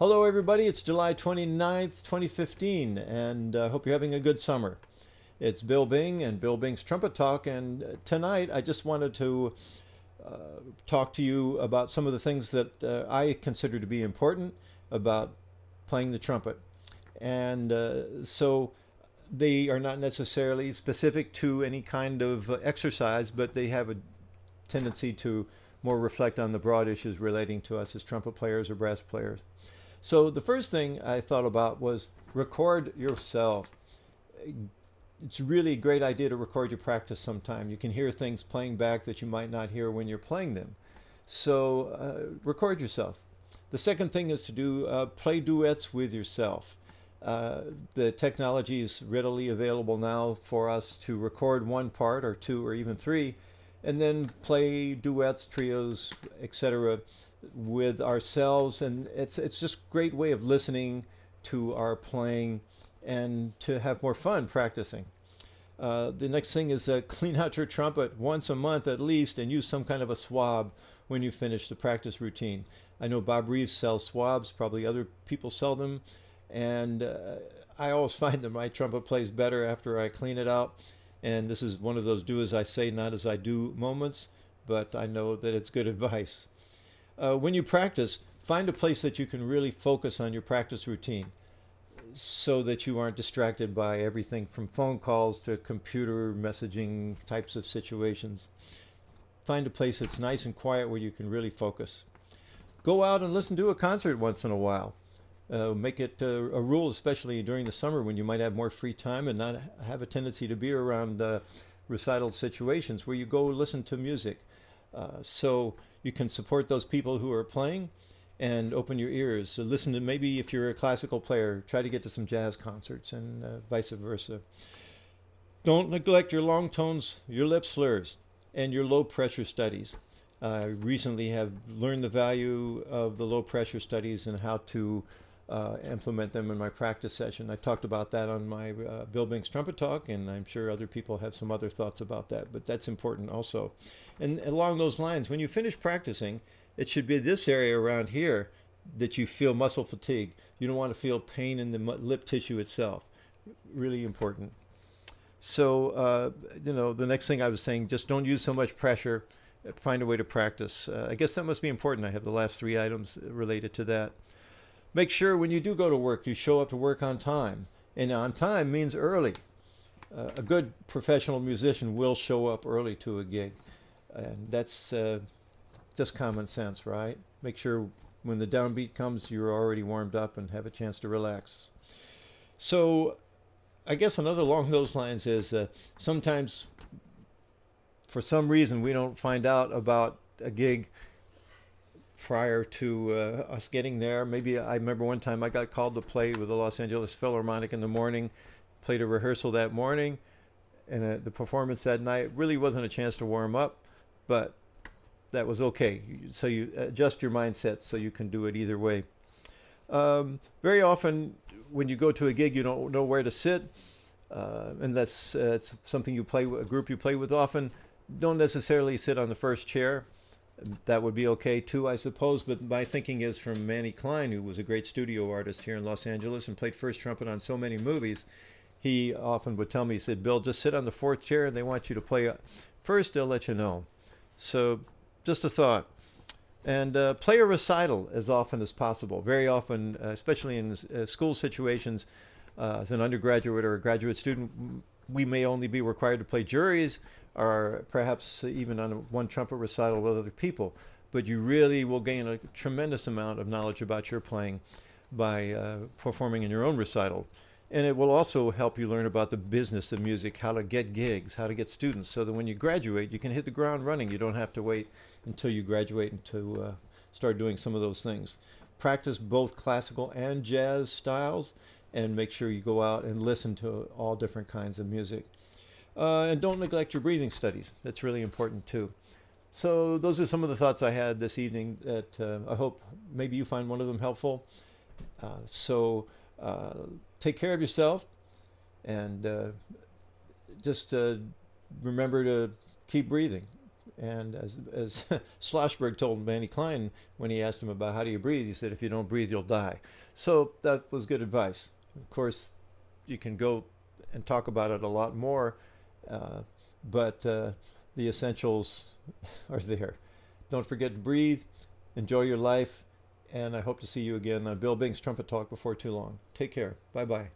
Hello, everybody. It's July 29th, 2015, and I hope you're having a good summer. It's Bill Bing and Bill Bing's Trumpet Talk, and tonight I just wanted to talk to you about some of the things that I consider to be important about playing the trumpet. And so they are not necessarily specific to any kind of exercise, but they have a tendency to more reflect on the broad issues relating to us as trumpet players or brass players. So the first thing I thought about was record yourself. It's really a great idea to record your practice sometime. You can hear things playing back that you might not hear when you're playing them. So record yourself. The second thing is to do play duets with yourself. The technology is readily available now for us to record one part or two or even three, and then play duets, trios, etc., with ourselves. And it's just a great way of listening to our playing and to have more fun practicing. The next thing is clean out your trumpet once a month at least and use some kind of a swab when you finish the practice routine. I know Bob Reeves sells swabs, probably other people sell them, and I always find that my trumpet plays better after I clean it out. And this is one of those do as I say, not as I do moments, but I know that it's good advice. When you practice, find a place that you can really focus on your practice routine so that you aren't distracted by everything from phone calls to computer messaging types of situations. Find a place that's nice and quiet where you can really focus. Go out and listen to a concert once in a while. Make it a rule, especially during the summer when you might have more free time and not have a tendency to be around recital situations where you go listen to music. So you can support those people who are playing and open your ears. So listen to, maybe if you're a classical player, try to get to some jazz concerts and vice versa. Don't neglect your long tones, your lip slurs, and your low pressure studies. I recently have learned the value of the low pressure studies and how to implement them in my practice session. I talked about that on my Bill Bing's Trumpet Talk, and I'm sure other people have some other thoughts about that, but that's important also. And along those lines, when you finish practicing, it should be this area around here that you feel muscle fatigue. You don't want to feel pain in the lip tissue itself. Really important. So, the next thing I was saying, just don't use so much pressure. Find a way to practice. I guess that must be important. I have the last three items related to that. Make sure when you do go to work, you show up to work on time. And on time means early. A good professional musician will show up early to a gig. And that's just common sense, right? Make sure when the downbeat comes, you're already warmed up and have a chance to relax. So I guess another along those lines is sometimes for some reason we don't find out about a gig prior to us getting there. Maybe I remember one time I got called to play with the Los Angeles Philharmonic in the morning, played a rehearsal that morning, and the performance that night really wasn't a chance to warm up, but that was okay. So you adjust your mindset so you can do it either way. Very often when you go to a gig, you don't know where to sit, and that's it's something you play with, a group you play with often. Don't necessarily sit on the first chair. That would be okay too, I suppose, but my thinking is from Manny Klein, who was a great studio artist here in Los Angeles and played first trumpet on so many movies. He often would tell me, he said, Bill, just sit on the fourth chair and they want you to play first, they'll let you know. So just a thought. And play a recital as often as possible. Very often, especially in school situations, as an undergraduate or a graduate student, we may only be required to play juries or perhaps even on one trumpet recital with other people. But you really will gain a tremendous amount of knowledge about your playing by performing in your own recital. And it will also help you learn about the business of music, how to get gigs, how to get students, so that when you graduate, you can hit the ground running. You don't have to wait until you graduate and to start doing some of those things. Practice both classical and jazz styles, and make sure you go out and listen to all different kinds of music. And don't neglect your breathing studies. That's really important too. So those are some of the thoughts I had this evening that I hope maybe you find one of them helpful. So take care of yourself, and just remember to keep breathing. And as Schlossberg told Manny Klein when he asked him about how do you breathe, he said, if you don't breathe, you'll die. So that was good advice. Of course, you can go and talk about it a lot more, but the essentials are there. Don't forget to breathe, enjoy your life, and I hope to see you again on Bill Bing's Trumpet Talk before too long. Take care. Bye-bye.